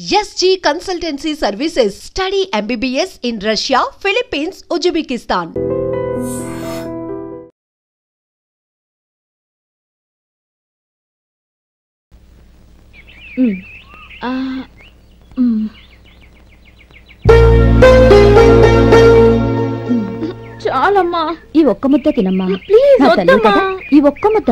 SG Consultancy Services. Study MBBS in Russia, Philippines, Uzbekistan. చాలమ్మా, ఈ ఒక్క ముద్ద తినమ్మా ప్లీజ్. ఈ ఒక్క ముద్ద.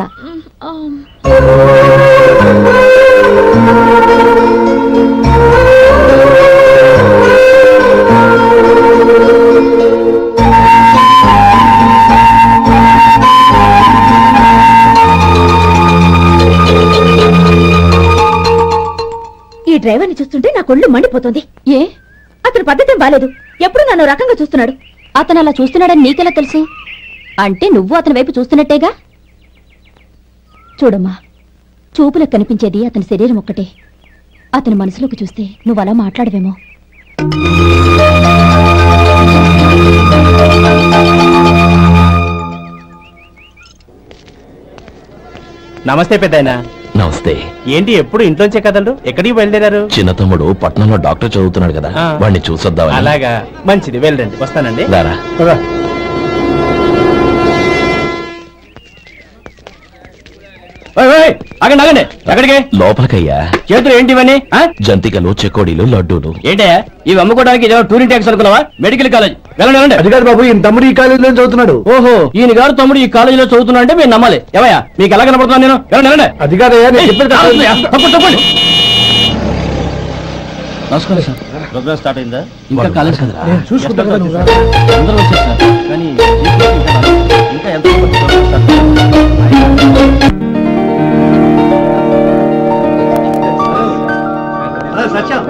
ఈ డ్రైవర్ని చూస్తుంటే నా కొళ్ళు మండిపోతుంది. ఏ అతని పద్ధతి బాలేదు. ఎప్పుడు నన్ను రకంగా చూస్తున్నాడు. అతను అలా చూస్తున్నాడని నీకెలా తెలుసు? అంటే నువ్వు అతని వైపు చూస్తున్నట్టేగా. చూడమ్మా, చూపులకు కనిపించేది అతని శరీరం ఒక్కటే. అతని మనసులోకి చూస్తే నువ్వు అలా మాట్లాడవేమో. నమస్తే పెద్దాయనా. నమస్తే. ఏంటి ఎప్పుడు ఇంట్లోంచే కదలరు? ఎక్కడికి బయలుదేరారు? చిన్న తమ్ముడు పట్నంలో డాక్టర్ చదువుతున్నాడు కదా, వాడిని చూసొద్దామని. అలాగా, మంచిది, వెళ్ళండి. వస్తానండి. రారా. ఆగండి ఆగండి. ఎక్కడికి? లోపలికయ్యా. చేతులు ఏంటి ఇవన్నీ? జంతికలు, చెకోడీలు, లడ్డూలు. ఏంటయ్యా ఇవి అమ్ముకోవడానికి? ఇదేమో టూరింగ్ ట్యాక్స్ అనుకున్నావా? Medical college. వెళ్ళండి వెళ్ళండి. అది కాదు బాబు, ఈయన తమ్ముడు ఈ కాలేజీలో చదువుతున్నాడు. ఓహో, ఈయన గారు తమ్ముడు ఈ కాలేజీలో చదువుతున్నా అంటే మీరు నమ్మాలి. ఏవయ్యా మీకు ఎలా కనపడుతున్నాను నేను? వెళ్ళండి వెళ్ళండి. అది కాదయ్యా, నేను చెప్పేది తప్పండి. నమస్కారం సార్. ప్రోగ్రామ్ స్టార్ట్ అయిందా? ఇంకా కాలేజ్ కదా. చూసుకుంటా అందరూ వచ్చారు సార్. కానీ ఇంకా ఎంత సత్యం.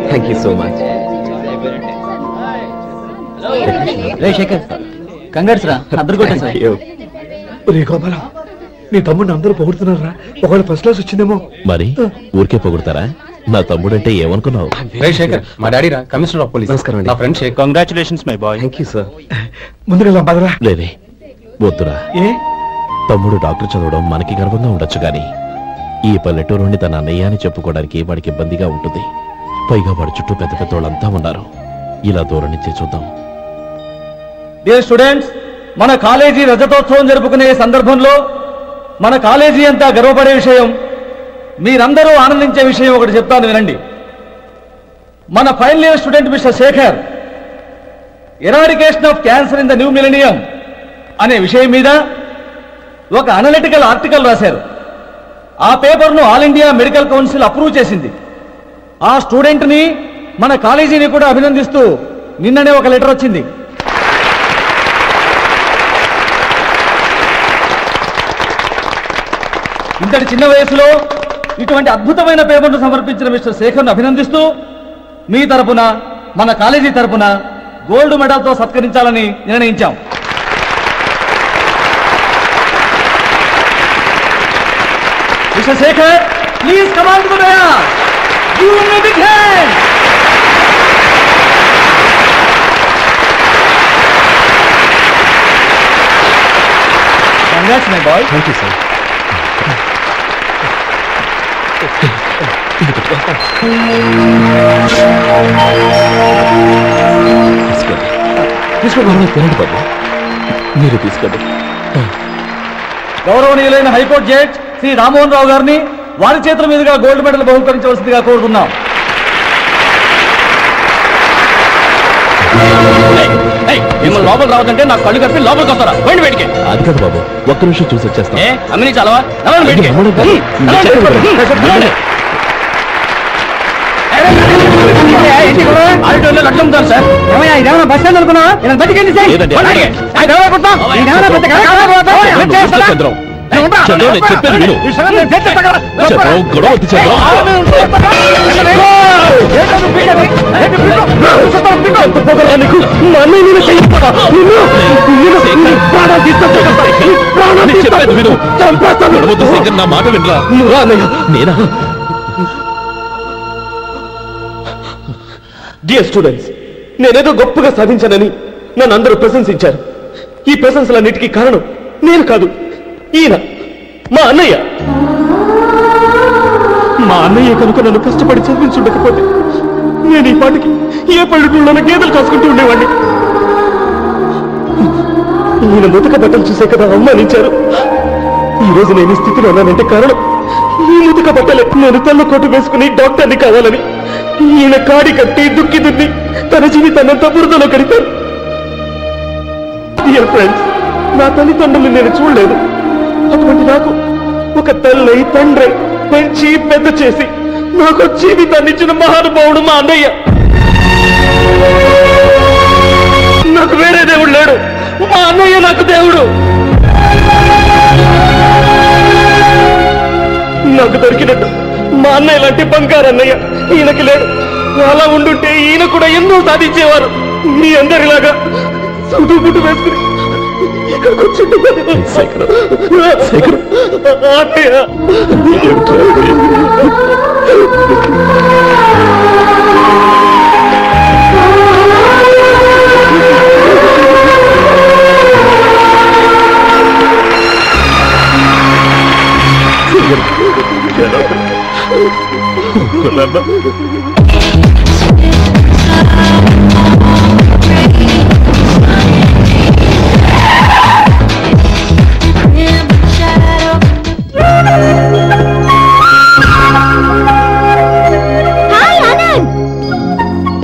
Thank you so much. Shekhar, కంగారు రా. అందరు కొట్టేసారు. రే గోపాల, నీ తమ్ముడిని అందరూ పొగుడుతున్నారా? ఒకవేళ ఫస్ట్ క్లాస్ వచ్చిందేమో. మరి ఊరికే పొగుడతారా? నా తమ్ముడంటే ఏమనుకున్నావు? శేఖర్, మా డాడీ రా, కమిషనర్ ఆఫ్ పోలీస్. నమస్కారం. నా friend Shekhar. Congratulations my boy. Thank you sir. ముందుకెళ్దాం పదరా. లేదే, వద్దురా. ఏ తమ్ముడు డాక్టర్ చదవడం మనకి గర్వంగా ఉండొచ్చు గాని ఈ పల్లెటూరుని తన అన్నయ్య అని చెప్పుకోవడానికి వాడికి ఇబ్బందిగా ఉంటుంది. పైగా వాడి చుట్టూ పెద్ద పెద్ద వాళ్ళంతా ఉన్నారు. ఇలా దూరం నుంచి చూద్దాం. డియర్ స్టూడెంట్స్, మన కాలేజీ రజతోత్సవం జరుపుకునే సందర్భంలో మన కాలేజీ అంతా గర్వపడే విషయం, మీరందరూ ఆనందించే విషయం ఒకటి చెప్తాను వినండి. మన final year student mister Shekhar eradication of cancer in the new millennium అనే విషయం మీద ఒక అనలిటికల్ ఆర్టికల్ రాశారు. ఆ పేపర్ను all India medical council approve చేసింది. ఆ స్టూడెంట్ని, మన కాలేజీని కూడా అభినందిస్తూ నిన్ననే ఒక లెటర్ వచ్చింది. ఇంతటి చిన్న వయసులో ఇటువంటి అద్భుతమైన పేపర్ను సమర్పించిన మిస్టర్ శేఖర్ను అభినందిస్తూ మీ తరపున, మన కాలేజీ తరపున గోల్డ్ మెడల్తో సత్కరించాలని నిర్ణయించాం. Mister Shekhar, please come on to the dais. Give me big hand. Congrats my boy. Thank you sir. తీసుకోండి తినండి బాబు. మీరు తీసుకోండి. గౌరవనీయులైన హైకోర్టు జడ్జ్ శ్రీ రామ్మోహన్ రావు గారిని వారి చేతుల మీదుగా గోల్డ్ మెడల్ బహుకరించవలసిందిగా కోరుతున్నాం. మిమ్మల్ని లోపల రావద్దంటే నాకు కళ్ళు కప్పి లోపలికి వస్తారా? పోయింది బయటికి. అది కాదు బాబు, ఒక్క నిమిషం చూసి వచ్చేస్తాం. అమ్మని చాలవా? లక్షం సార్. ఇదేమన్నా బస్ స్టాండ్ అనుకున్నా? బతికేంటి సార్? చంద్రం, నేను చెప్పేది విను. చంద్రం, గొడవ వద్దు చంద్రం. చెప్పేది విను. గొడవద్దు శేఖర్, నా మాట వినరా. నేనా? డియర్ స్టూడెంట్స్, నేనేదో గొప్పగా సాధించానని నన్ను అందరూ ప్రశంసించారు. ఈ ప్రశంసలన్నిటికీ కారణం నేను కాదు, ఈయన మా అన్నయ్య. మా అన్నయ్య కనుక నన్ను కష్టపడి చదివించుండకపోతే నేను ఈ పాటికి ఏ పల్లెటూళ్ళలో గేదెలు కాసుకుంటూ ఉండేవాడిని. ఈయన ముతక బట్టలు చూసే కదా అవమానించారు. ఈ రోజు నేను ఈ స్థితిలో ఉన్నానంటే కారణం ఈ ముతక బట్టలే. నేను తెల్ల కోటు వేసుకుని డాక్టర్ని కావాలని ఈయన కాడి కట్టి దుక్కి దున్ని తన జీవితాన్నంతా బురదలో కడితారు. డియర్ ఫ్రెండ్స్, నా తల్లిదండ్రులు నేను చూడలేదు. అటువంటి నాకు ఒక తల్లి తండ్రి పెంచి పెద్ద చేసి నాకు జీవితాన్ని ఇచ్చిన మహానుభావుడు మా అన్నయ్య. నాకు వేరే దేవుడు లేడు, మా అన్నయ్య నాకు దేవుడు. నాకు దొరికినట్టు మా అన్నయ్య లాంటి బంగారు అన్నయ్య ఈయనకి లేడు. అలా ఉండుంటే ఈయన కూడా ఎన్నో సాధించేవారు. మీ అందరిలాగా సుదుపుట్టు వేసుకుని ఇక్కడికి వచ్చింది అన్నయ్య.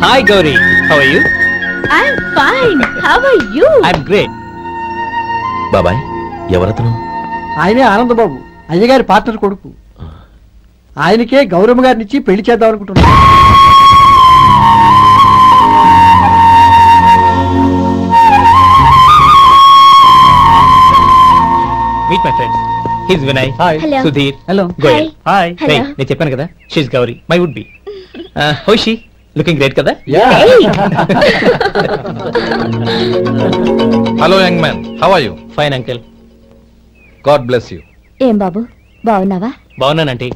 Hi Gauri, how are you? I'm fine. How are you? I'm great. బాబాయ్ ఎవరతను? ఆయనే ఆనందబాబు, అయ్యగారి పార్ట్నర్ కొడుకు. ఆయనకే గౌరమ్మ గారిని ఇచ్చి పెళ్లి చేద్దాం అనుకుంటున్నా. Meet my friends. He's Vinay. Hi. Hello. Sudhir. Hello. Goyal. Hi. Hi. Hello. Hey, నేను చెప్పాను కదా, she's Gauri, my would be. How is she? Looking great కదా? Hello young man, how are you? Fine uncle. God bless you. ఏం బాబు బాగున్నావా? బాగున్నానంటీ.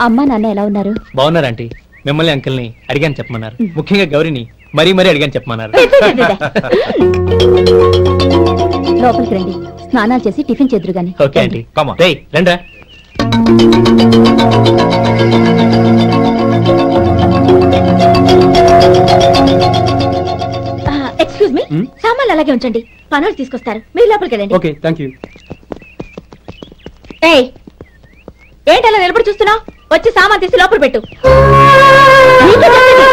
అమ్మా నాన్న ఎలా ఉన్నారు? బాగున్నారంటీ. మిమ్మల్ని అంకుల్ని అడిగాను చెప్పమన్నారు. ముఖ్యంగా గౌరిని మరీ అడిగాను చెప్పమన్నారు. లోపలికి రండి, స్నానాలు చేసి టిఫిన్ చేద్దరు గాని. Okay aunty. రేయ్ రండ్రా. ఎక్స్క్యూజ్ మీ, సామాన్లు అలాగే ఉంచండి, పనులు తీసుకొస్తారు. మీరు లోపలికి వెళ్ళండి. Okay, thank you. ఏయ్, ఏంటి అలా నిలబడి చూస్తున్నావు? వచ్చి సామాన్ తీసి లోపల పెట్టు. నీకే చెప్పేది.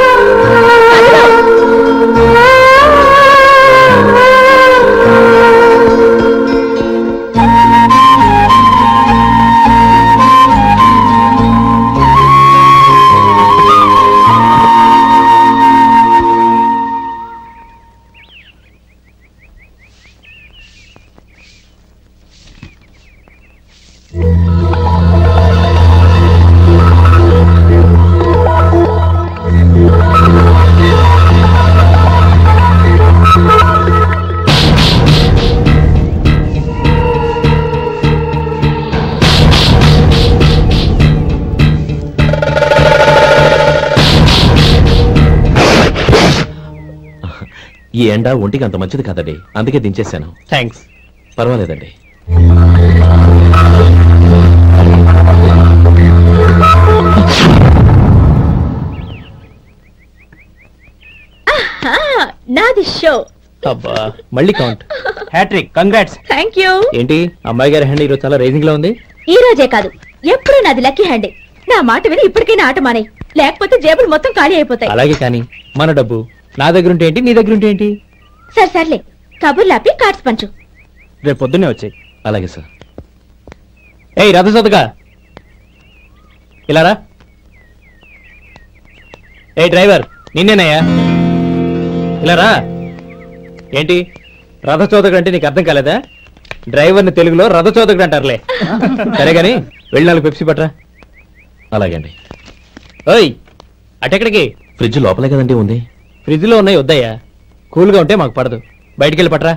ఈ ఎండ ఒంటికి అంత మంచిది కాదండి, అందుకే దించేశాను. థ్యాంక్స్. పర్వాలేదండి. నాది షో. అబ్బా, మళ్ళీ count. Hattrick, congrats. Thank you. ఏంటి అమ్మాయి గారి హ్యాండ్ ఈరోజు చాలా రైజింగ్ లో ఉంది? ఈ రోజే కాదు, ఎప్పుడు నాది లక్కీ హ్యాండే. నా మాట విని ఇప్పటికైనా ఆట మానే, లేకపోతే జేబులు మొత్తం ఖాళీ అయిపోతాయి. అలాగే కానీ మన డబ్బు నా దగ్గర ఉంటే ఏంటి, నీ దగ్గర ఉంటే ఏంటి? సరే సర్లే, కబుర్లాపి కార్డ్స్ పంచు. రేపు పొద్దున్నే వచ్చాయి. అలాగే సార్. ఏయ్ రథసోదగా, ఇలా రా. ఏ డ్రైవర్, నిన్నేనయ్యా, ఇలా రా. ఏంటి రథచోదకుడు అంటే నీకు అర్థం కాలేదా? డ్రైవర్ని తెలుగులో రథచోదకుడు అంటారులే. సరే గాని వెళ్ళి 4 పెప్సీ పట్రా. అలాగే అండి. ఓయ్ అటెక్కడికి? ఫ్రిడ్జ్ లోపలే కదండి ఉంది. ఫ్రిడ్జ్ లో ఉన్నాయి, వద్దయ్యా. కూల్గా ఉంటే మాకు పడదు. బయటికి వెళ్ళి పట్రా.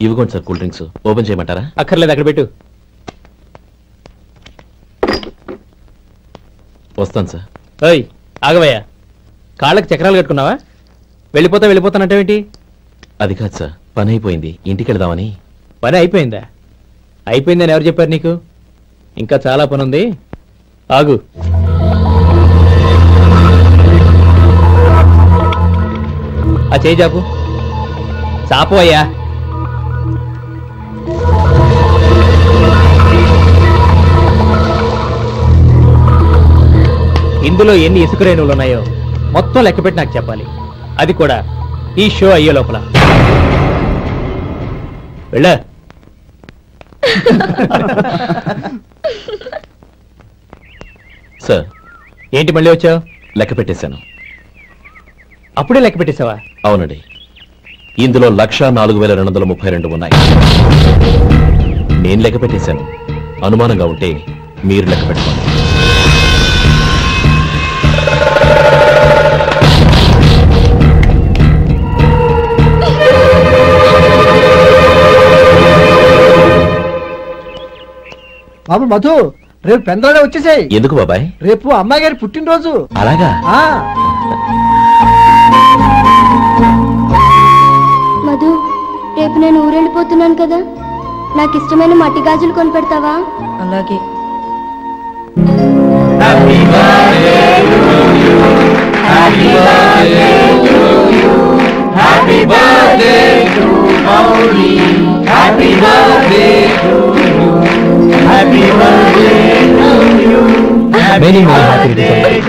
ఇవ్వకోండి సార్, కూల్ డ్రింక్స్. ఓపెన్ చేయమంటారా? అక్కర్లేదు, అక్కడ పెట్టు. వస్తాను సార్. ఓయ్ ఆగవయ్యా, కాళ్ళకి చక్రాలు కట్టుకున్నావా? వెళ్ళిపోతానంటావేంటి? అది కాదు సార్, పని అయిపోయింది, ఇంటికి వెళదామని. పని అయిపోయిందా? అయిపోయిందని ఎవరు చెప్పారు నీకు? ఇంకా చాలా పని ఉంది, ఆగు. ఆ చేయి చాపు. చాపు అయ్యా. ఇందులో ఎన్ని ఇసుక రేణువులు ఉన్నాయో మొత్తం లెక్కపెట్టి నాకు చెప్పాలి, అది కూడా ఈ షో అయ్యే లోపల. వెళ్ళ. సార్ ఏంటి మళ్ళీ వచ్చావు? లెక్క పెట్టేశాను. అప్పుడే లెక్క పెట్టేశావా? అవునండి, ఇందులో 1,04,232 ఉన్నాయి. నేను లెక్క పెట్టేశాను, అనుమానంగా ఉంటే మీరు లెక్క పెట్టుకోండి. బాబు మధు, రేపు పెందరాడే వచ్చేసాయి. ఎందుకు బాబాయ్? రేపు అమ్మాయి గారి పుట్టినరోజు. అలాగా? మధు, రేపు నేను ఊరెళ్ళిపోతున్నాను కదా, నాకు ఇష్టమైన మట్టి గాజులు కొనిపెడతావా? అలాగే. Many happy returns.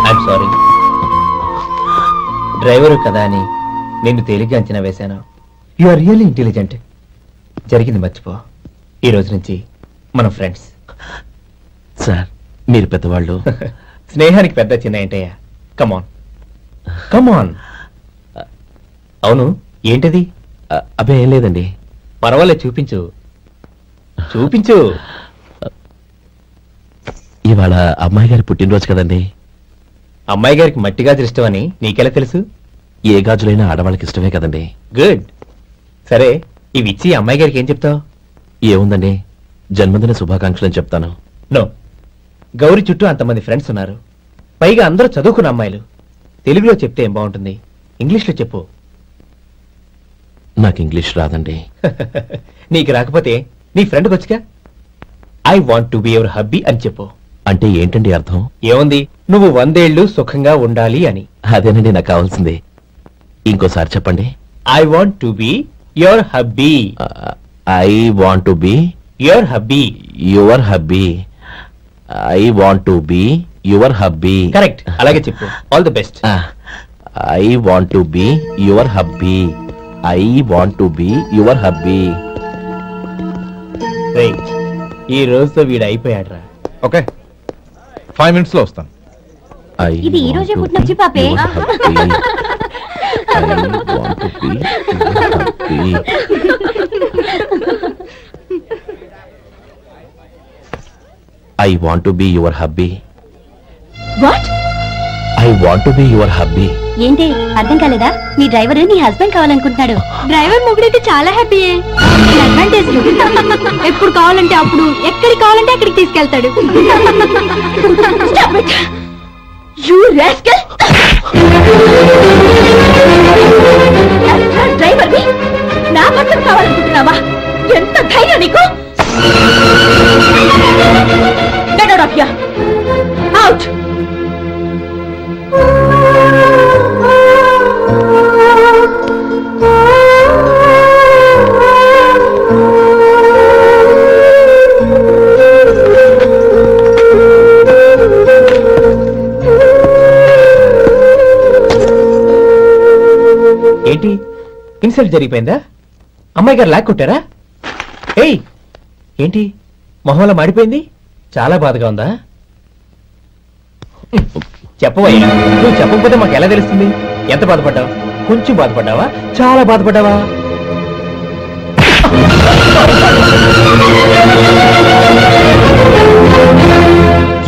I'm sorry. Driver కదా అని నిన్ను తేలిగ్గా అంచనా వేశాను. You are really intelligent. జరిగింది మర్చిపో. ఈ రోజు నుంచి మనం ఫ్రెండ్స్. సార్ మీరు పెద్దవాళ్ళు. స్నేహానికి పెద్ద చిన్న ఏంటయ్యా? కమాన్ కమాన్. అవును, ఏంటది? అబ్బే ఏం లేదండి. పర్వాలేదు, చూపించు చూపించు. ఇవాళ అమ్మాయి గారి పుట్టినరోజు కదండి. అమ్మాయి గారికి మట్టి గాజులు ఇష్టమని నీకెలా తెలుసు? ఏ గాజులైనా ఆడవాళ్ళకి ఇష్టమే కదండి. గుడ్. సరే, ఇవి ఇచ్చి అమ్మాయి గారికి ఏం చెప్తావు? ఏముందండి, జన్మదిన శుభాకాంక్షలు అని చెప్తాను. నో, గౌరీ చుట్టూ అంతమంది ఫ్రెండ్స్ ఉన్నారు, పైగా అందరూ చదువుకున్న అమ్మాయిలు. తెలుగులో చెప్తే ఏం బాగుంటుంది, ఇంగ్లీష్లో చెప్పు. నాకు ఇంగ్లీష్ రాదండి. నీకు రాకపోతే నీ ఫ్రెండ్కి వచ్చిగా I want to be your hubby అని చెప్పు. అంటే ఏంటండి అర్థం? ఏముంది, నువ్వు 100 ఏళ్ళు సుఖంగా ఉండాలి అని. అదేనండి నాకు కావాల్సింది. ఇంకోసారి చెప్పండి. I want to be your hubby. I want to be your hubby. Your hubby. I want to be your hubby. Correct, అలాగే చెప్పు. All the best. I want to be your hubby. I want to be your hubby. ఈ రోజుతో వీడు అయిపోయాడ్రా. Okay, 5 minutes లో వస్తాను. ఇది ఈ రోజే పుట్టినొచ్చి పాపే. I want to be your hubby. What? I want to be your hubby. ఏంటి అర్థం కాలేదా? మీ డ్రైవర్ నీ హస్బెండ్ కావాలనుకుంటున్నాడు. డ్రైవర్ మొగుడైతే చాలా హ్యాపీయే. అడ్వాంటేజ్ ఎప్పుడు కావాలంటే అప్పుడు, ఎక్కడికి కావాలంటే అక్కడికి తీసుకెళ్తాడు. You rascal! డ్రైవర్వి నా భర్త కావాలనుకుంటున్నావా? ఎంత ధైర్యం నీకు? Get out of here! Out! ఏంటి, ఇన్సల్ట్ జరిగిపోయిందా? అమ్మాయి గారు లాక్ కొట్టారా? ఏయ్, ఏంటి మొహంలో మాడిపోయింది? చాలా బాధగా ఉందా? చెప్పవయ్యా, నువ్వు చెప్పకపోతే మాకు ఎలా తెలుస్తుంది? ఎంత బాధపడ్డావు? కొంచెం బాధపడ్డావా? చాలా బాధపడ్డావా?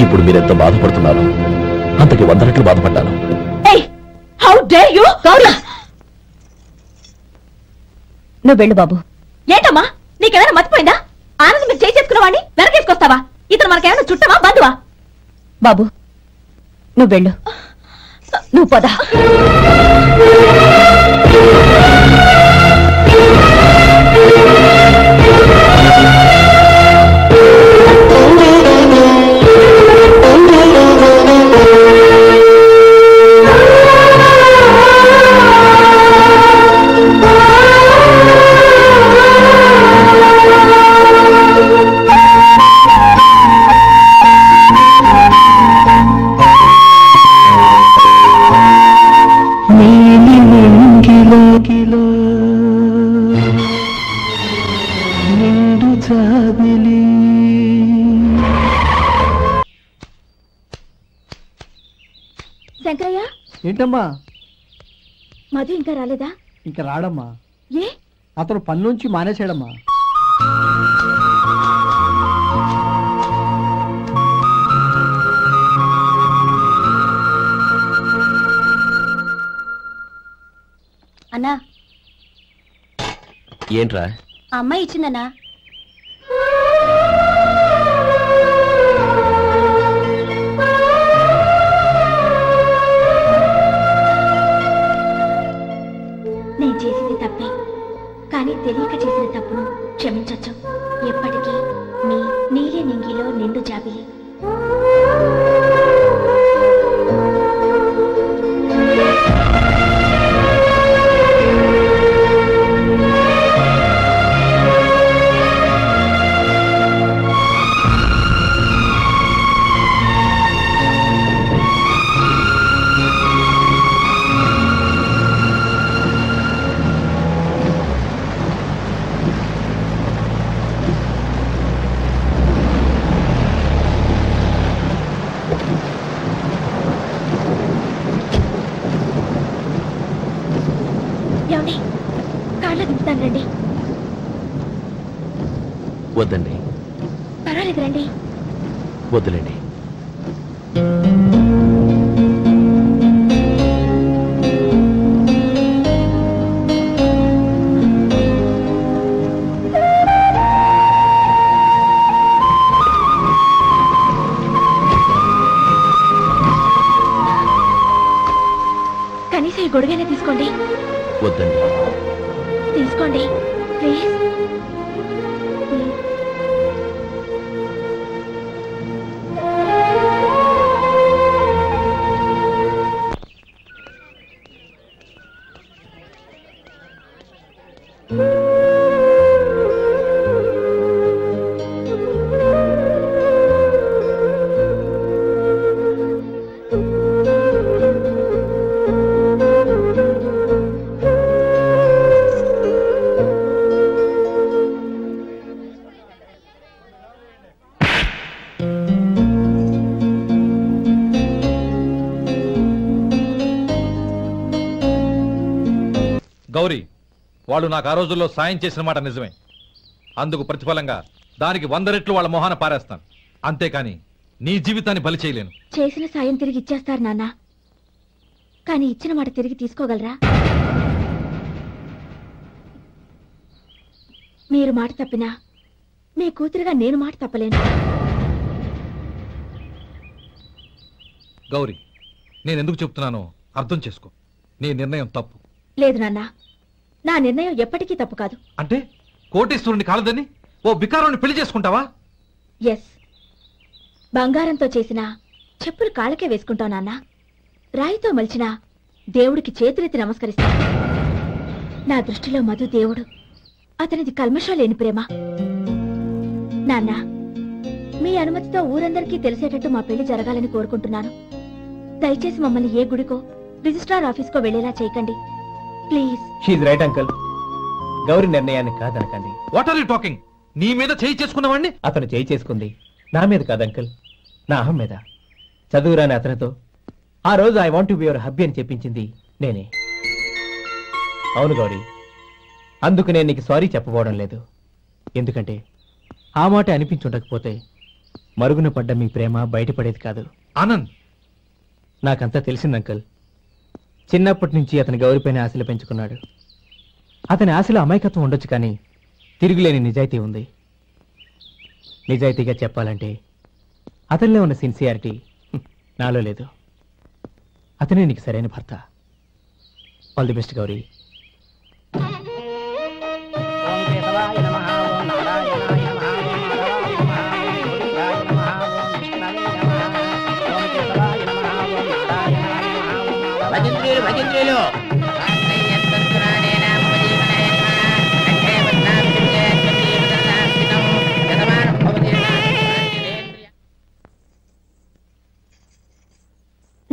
ఇప్పుడు మీరెంత బాధపడుతున్నారు, అంతకి 100 రెట్లు బాధపడ్డాను. How dare you? గౌరీ, నువ్వు వెళ్ళు బాబు. ఏంటమ్మా, నీకేమైనా మర్చిపోయిందా? ఆనందం మీరు చేసుకున్నవాడిని వెనకేసుకొస్తావా? ఇతను మనకేమైనా చుట్టమా బంధువా? బాబు నువ్వు వెళ్ళు, నువ్వు పద. శంకరయ్య, ఏంటమ్మా? మధు ఇంకా రాలేదా? ఇంకా రాడమ్మా. ఏ? అతను పనిలోంచి మానేశాడమ్మా. అన్నా, ఏంట్రా? ఆ అమ్మాయి ఇచ్చిందన్నా. నేను చేసింది తప్పే, కానీ తెలియక చేసిన తప్పును క్షమించొచ్చు. ఎప్పటికీ మీ నీలి నింగిలో నిండు జాబిలి. రండి. వద్దండి. పర్వాలేదు రండి. వద్దులేండి. కనీసం ఈ గొడుగైనా తీసుకోండి. వద్దండి. తీసుకోండి ప్లీజ్. గౌరీ, వాళ్ళు నాకు ఆ రోజుల్లో సాయం చేసిన మాట నిజమే. అందుకు ప్రతిఫలంగా దానికి 100 రెట్లు వాళ్ళ మొహాన పారేస్తాను. అంతేకాని నీ జీవితాన్ని బలి చేయలేను. చేసిన సాయం తిరిగి ఇచ్చేస్తారు నాన్న, కానీ ఇచ్చిన మాట తిరిగి తీసుకోగలరా? మీరు మాట తప్పినా మీ కూతురుగా నేను మాట తప్పలేను. గౌరీ, నేనెందుకు చెప్తున్నానో అర్థం చేసుకో. నీ నిర్ణయం తప్పు. లేదు నాన్న, నా నిర్ణయం ఎప్పటికీ తప్పు కాదు. అంటే కోటీశ్వరుని కాలదని ఓ బికారాన్ని పెళ్లి చేసుకుంటావా? ఎస్, బంగారంతో చేసిన చెప్పులు కాళ్ళకే వేసుకుంటావు నాన్న. రాయితో మలిచిన దేవుడికి చేతులెత్తి నమస్కరిస్తా. నా దృష్టిలో మధు దేవుడు, అతనిది కల్మషం లేని ప్రేమ. నాన్న, మీ అనుమతితో ఊరందరికీ తెలిసేటట్టు మా పెళ్లి జరగాలని కోరుకుంటున్నాను. దయచేసి మమ్మల్ని ఏ గుడికో రిజిస్ట్రార్ ఆఫీస్కో వెళ్లేలా చేయకండి please. She's right uncle. Gauri నిర్ణయాన్ని కాదనకండి. What are you talking? నీ మీద చేయి చేసుకున్నవాడిని అతను చేయి చేసుకుంది నా మీద కాదు అంకుల్, నా అహం మీద. చదువురాని అతనితో ఆ రోజు I want to be your hubby అని చెప్పించింది నేనే. అవును గౌరీ, అందుకు నేను నీకు సారీ చెప్పబోవడం లేదు. ఎందుకంటే ఆ మాట అనిపించుండకపోతే మరుగున పడ్డ మీ ప్రేమ బయటపడేది కాదు. ఆనంద్, నాకంతా తెలిసింది అంకుల్. చిన్నప్పటి నుంచి అతని గౌరీపైన ఆశలు పెంచుకున్నాడు. అతని ఆశలో అమాయకత్వం ఉండొచ్చు, కానీ తిరుగులేని నిజాయితీ ఉంది. నిజాయితీగా చెప్పాలంటే అతనిలో ఉన్న సిన్సియారిటీ నాలో లేదు. అతనే నీకు సరైన భర్త. All the best Gauri.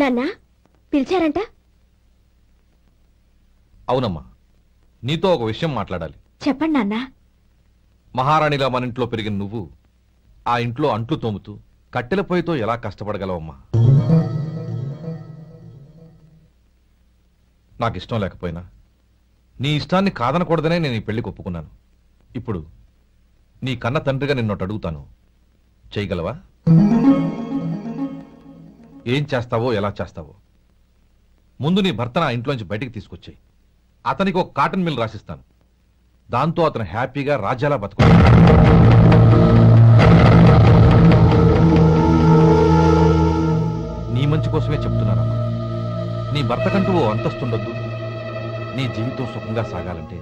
నాన్న పిలిచారంట? అవునమ్మా, నీతో ఒక విషయం మాట్లాడాలి. చెప్పండి నాన్న. మహారాణిగా మన ఇంట్లో పెరిగిన నువ్వు ఆ ఇంట్లో అంట్లు తోముతూ కట్టెల పొయ్యితో ఎలా కష్టపడగలవమ్మా? నాకు ఇష్టం లేకపోయినా నీ ఇష్టాన్ని కాదనకూడదనే నేను ఈ పెళ్లికి ఒప్పుకున్నాను. ఇప్పుడు నీ కన్న తండ్రిగా నిన్నొకటి అడుగుతాను, చేయగలవా? ఏం చేస్తావో, ఎలా చేస్తావో ముందు నీ భర్తను ఆ ఇంట్లోంచి బయటికి తీసుకొచ్చాయి. అతనికి ఒక కాటన్ మిల్ రాసిస్తాను. దాంతో అతను హ్యాపీగా రాజ్యాలా బతుకుతాడు. నీ మంచి కోసమే చెప్తున్నానమ్మా. నీ భర్తకంటూ ఓ అంతస్తుండొద్దు. నీ జీవితం సుఖంగా సాగాలంటే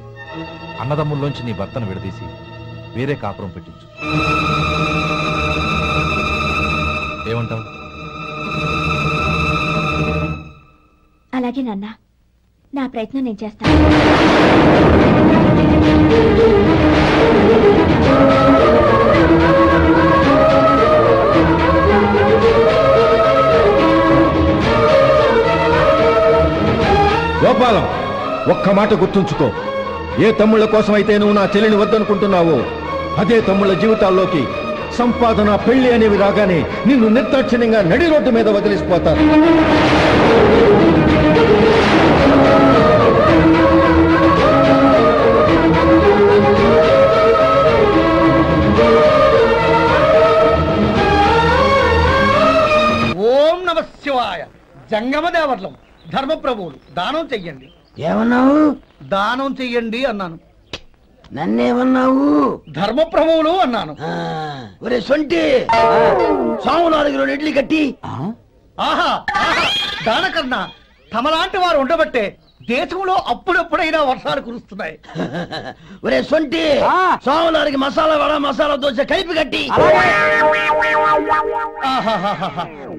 అన్నదమ్ముల్లోంచి నీ భర్తను విడదీసి వేరే కాపురం పెట్టించు. ఏమంటావు? అలాగే నాన్న, నా ప్రయత్నం నేను చేస్తాను. గోపాలం, ఒక్క మాట గుర్తుంచుకో. ఏ తమ్ముళ్ళ కోసమైతే నువ్వు నా చెల్లిని వద్దనుకుంటున్నావో అదే తమ్ముళ్ళ జీవితాల్లోకి సంపాదన, పెళ్లి అనేవి రాగానే నిన్ను నిర్దాక్షిణ్యంగా నడి రోడ్డు మీద వదిలిసిపోతారు. ఓం నమ శివాయ. జంగమ దేవర్లం, ధర్మప్రభువులు, దానం చెయ్యండి. ఏమన్నావు? దానం చెయ్యండి అన్నాను. నన్నేమన్నావు? ధర్మప్రభువులు అన్నాను. ఒరే సొంటి, సాము 4 ఇడ్లీ కట్టి. ఆహా, దానకన్నా తమలాంటి వారు ఉండబట్టే దేశంలో అప్పుడప్పుడైనా వర్షాలు కురుస్తున్నాయి. ఒరే సొంటి, సాము మసాలా వడ, మసాలా దోశ కలిపి కట్టి.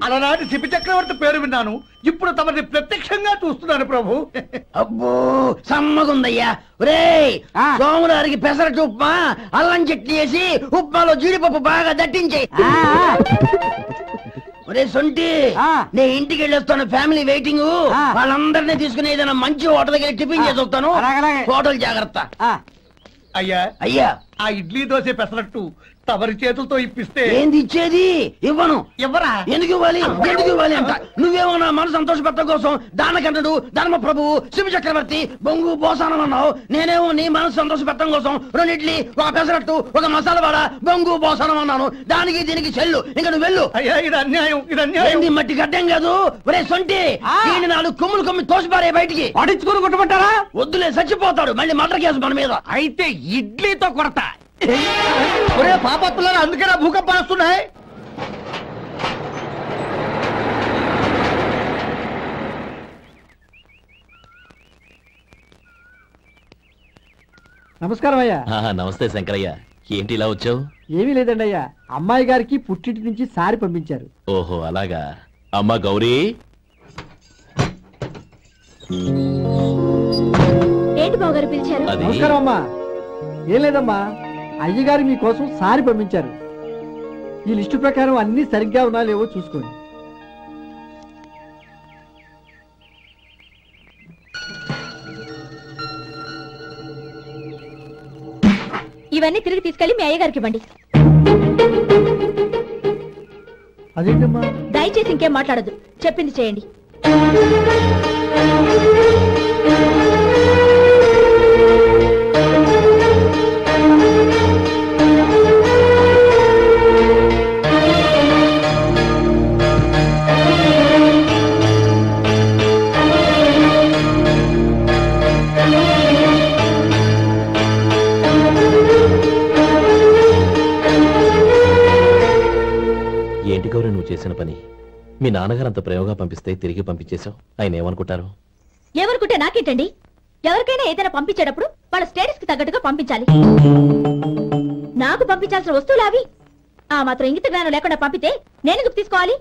అలనాటి శిపి చక్రవర్తి పేరు విన్నాను, ఇప్పుడు తమని ప్రత్యక్షంగా చూస్తున్నాను ప్రభు. అబ్బో సమ్మగుందయ్యా. ఒరే సోములారికి పెసరట్టు ఉప్మా, అల్లం చట్నీ వేసి ఉప్మాలో జీడిపప్పు బాగా దట్టించే. ఒరే సొంటి, నే ఇంటికి వెళ్ళొస్తాను, ఫ్యామిలీ వెయిటింగ్. వాళ్ళందరినీ తీసుకుని ఏదైనా మంచి హోటల్ దగ్గర టిఫిన్ చేసి వస్తాను. హోటల్ జాగ్రత్త. అయ్యా అయ్యా, ఆ ఇడ్లీ దోశ పెసరట్టు తమరి చేతులతో ఇప్పిస్తే. ఏంది ఇచ్చేది? ఇవ్వను. ఇవ్వరా? ఎందుకు ఇవ్వాలి? ఎందుకు ఇవ్వాలి అంట? నువ్వేమో నా మనసు సంతోషపెట్టడం కోసం దానకంటుడు, ధర్మ ప్రభువు, శివ చక్రవర్తి, బొంగు బోసానం అన్నావు. నేనేమో నీ మనసు సంతోషపెట్టడం కోసం 2 ఇడ్లీ, ఒక పెసరట్టు, ఒక మసాలా వాడ, బొంగు బోసానం అన్నాను. దానికి దీనికి చెల్లు. ఇంకా నువ్వు వెళ్ళు. అయ్యా ఇది అన్యాయం, ఇది అన్యాయం. ఏంది మట్టి గడ్డం కాదు. ఒరే సొంటి, దీన్ని 4 కొమ్ములు కొమ్మి తోసిపారే బయటికి. పడించుకుని కొట్టమంటారా? వద్దులే, చచ్చిపోతాడు. మళ్ళీ మర్డర్ కేసు మన మీద. అయితే ఇడ్లీతో కొడతా. ఒరే పాపత్తులారా, అందుకేనా భూకంపాలు వస్తున్నాయి? నమస్కారం అయ్యా. నమస్తే శంకరయ్య, ఏంటి ఇలా వచ్చావు? ఏమీ లేదండి అయ్యా, అమ్మాయి గారికి పుట్టింటి నుంచి సారి పంపించారు. ఓహో అలాగా. అమ్మా గౌరీ. ఏంటి బావగారు పిలిచారు? నమస్కారం అమ్మా. ఏం లేదమ్మా, అయ్యగారు మీకోసం సారి పంపించారు. ఈ లిస్టు ప్రకారం అన్ని సరిగ్గా ఉన్నా లేవో చూసుకోండి. ఇవన్నీ తిరిగి తీసుకెళ్లి మీ అయ్యగారికి ఇవ్వండి. అదేంటమ్మా? దయచేసి ఇంకేం మాట్లాడదు, చెప్పింది చేయండి. గౌరీ నువ్వు చేసిన పని? మీ నాన్నగారు అంత ప్రేమగా పంపిస్తే తిరిగి పంపించేశావు. ఆయన ఏమనుకుంటారు? ఎవరుకుంటే నాకేంటండి? ఎవరికైనా ఏదైనా పంపించేటప్పుడు వాళ్ళ స్టేటస్ కి తగ్గట్టుగా పంపించాలి. నాకు పంపించాల్సిన వస్తువులు అవి. ఆ మాత్రం ఇంగిత జ్ఞానం లేకుండా పంపితే నేనెందుకు తీసుకోవాలి?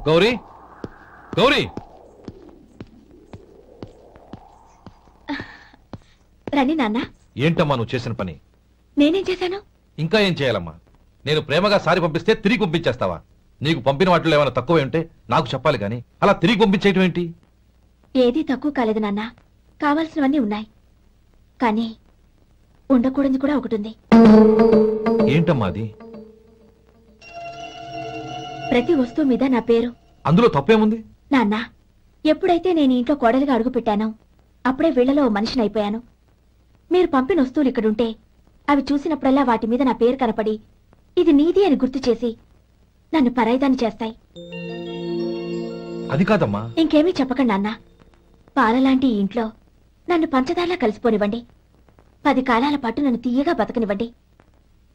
గౌరీ, గౌరీ, రండి నాన్న. ఏంటమ్మా నువ్వు చేసిన పని? నేనేం చేశాను? ఇంకా ఏం చేయాలమ్మా? నేను ప్రేమగా సారి పంపిస్తే తిరిగి పంపించేస్తావా? నీకు పంపిన వాటిలో ఏమైనా తక్కువ ఉంటే నాకు చెప్పాలి కానీ అలా తిరిగి పంపించేయటం ఏంటి? ఏదీ తక్కువ కాలేదు నాన్న. కావాల్సినవన్నీ ఉన్నాయి, కానీ ఉండకూడదు కూడా ఒకటి ఉంది. ఏంటమ్మా అది? ప్రతి వస్తువు మీద నా పేరు. అందులో తప్పేముంది? నాన్న, ఎప్పుడైతే నేను ఇంట్లో కోడలిగా అడుగు పెట్టానో అప్పుడే వీళ్లలో ఓ మనిషిని అయిపోయాను. మీరు పంపిన వస్తువులు ఇక్కడుంటే అవి చూసినప్పుడల్లా వాటి మీద నా పేరు కనపడి ఇది నీది అని గుర్తు చేసి నన్ను పరాయిదాన్ని చేస్తాయి. అది కాదమ్మా. ఇంకేమీ చెప్పకండి నాన్న. పాలలాంటి ఈ ఇంట్లో నన్ను పంచదారలా కలిసిపోనివ్వండి. 10 కాలాల పాటు నన్ను తీయగా బతకనివ్వండి.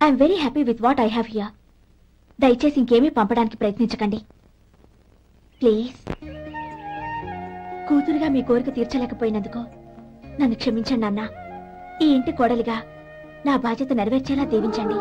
I'm very happy with what I have here. దయచేసి ఇంకేమీ పంపడానికి ప్రయత్నించకండి ప్లీజ్. కూతురుగా మీ కోరిక తీర్చలేకపోయినందుకు నన్ను క్షమించండి నాన్న. ఈ ఇంటి కోడలిగా నా బాధ్యత నెరవేర్చేలా దీవించండి.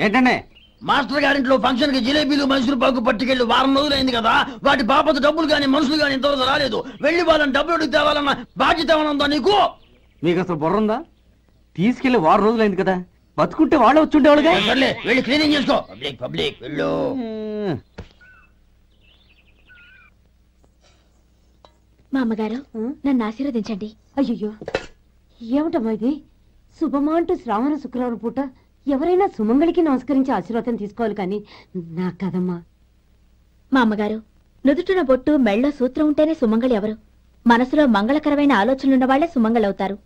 ఏంటంటే మాస్టర్ గారింట్లో ఫంక్షన్ కి జిలేబీలు మైసూరు పాకు పట్టుకెళ్ళి వారం రోజులైంది కదా. వాటి బాపత డబ్బులు గాని మనుషులు గాని ఇంతవరకు రాలేదు. వెళ్ళి వాళ్ళని డబ్బులు అడిగి తేవాలన్న బాధ్యత ఏమైనా ఉందా నీకు? మీకు అసలు బుర్ర ఉందా? తీసుకెళ్లి వారం రోజులైంది కదా, బతుకుంటే వాళ్ళు వచ్చి ఉండేవాళ్ళుగా. వెళ్ళి క్లీనింగ్ చేసుకో. పబ్లిక్ పబ్లిక్ వెళ్ళు. మా అమ్మగారు నన్ను ఆశీర్వదించండి. అయ్యో ఏమిటమ్మా ఇది? శుభమా అంటూ శ్రావణ శుక్రవారం పూట ఎవరైనా సుమంగళికి నమస్కరించి ఆశీర్వాదం తీసుకోవాలి కానీ నా కదమ్మా. మా అమ్మగారు నుదుటిన బొట్టు మెళ్ళో సూత్రం ఉంటేనే సుమంగళి ఎవరు? మనసులో మంగళకరమైన ఆలోచనలున్న వాళ్లే సుమంగళవుతారు.